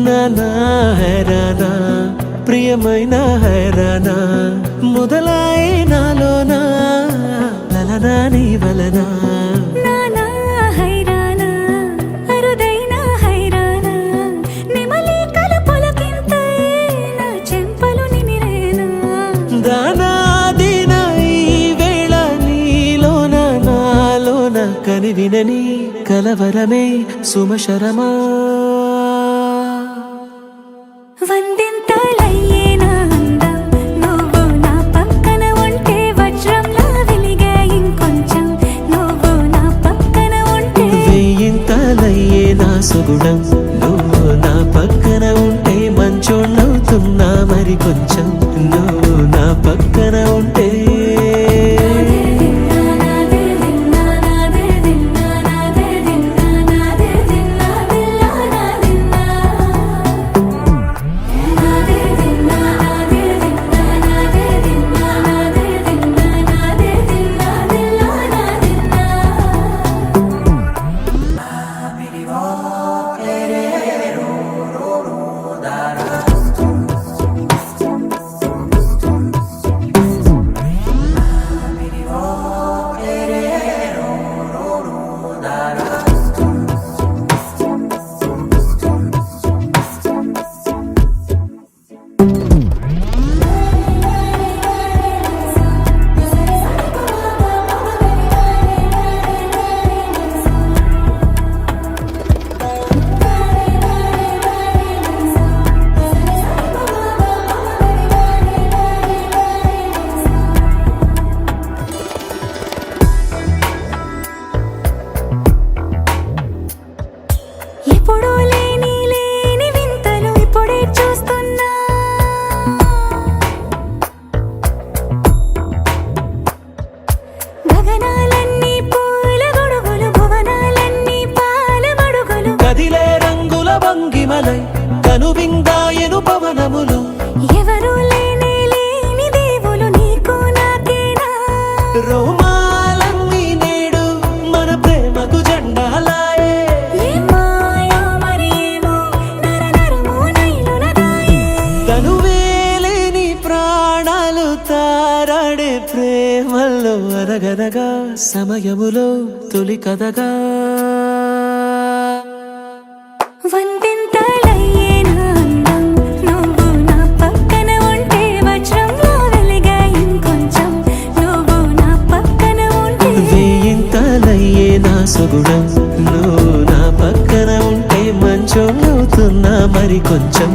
నానా హైరానా ప్రియమైన హైరానా మొదలాయి నాలోనా లలనా నీ వలనా కని వినని కలవరమే సుమశరమా వందింతలయ్యేనా అందం నువ్వు నా పక్కన ఉంటే వజ్రంలా వెలిగే ఇంకొంచెం నువ్వు నా పక్కన ఉంటే వెయ్యింతలయ్యేనా సుగుణం నువ్వు నా పక్కన ఉంటే మంచోణ్ణవుతున్నా మరి కొంచెం నువ్వు నా పక్కన ఉంటే ఎప్పుడూ లేని వింతలు ఇప్పుడే చూస్తున్నా గగనాలన్నీ పూల గొడుగులు భువనాలన్నీ పాల మడుగులు కదిలే రంగుల భంగిమలై కనువిందాయను పవనములు ఎవరు లేని దేవులు నీకు నాకేనా రోమాలన్నీ నేడు మన ప్రేమకు జెండాలాయే తనువేలేని ప్రాణాలు తారాడే ప్రేమల్లో అరగనగా సమయములో తొలి కథగా వందింతలయ్యేనా అందం నువ్వు నా పక్కన ఉంటే వజ్రంలా వెలిగే ఇంకొంచెం నువ్వు నా పక్కన ఉంటే వెయ్యింతలయ్యేనా సుగుణం నువ్వు నా పక్కన ఉంటే మంచోణ్ణవుతున్నా మరి కొంచెం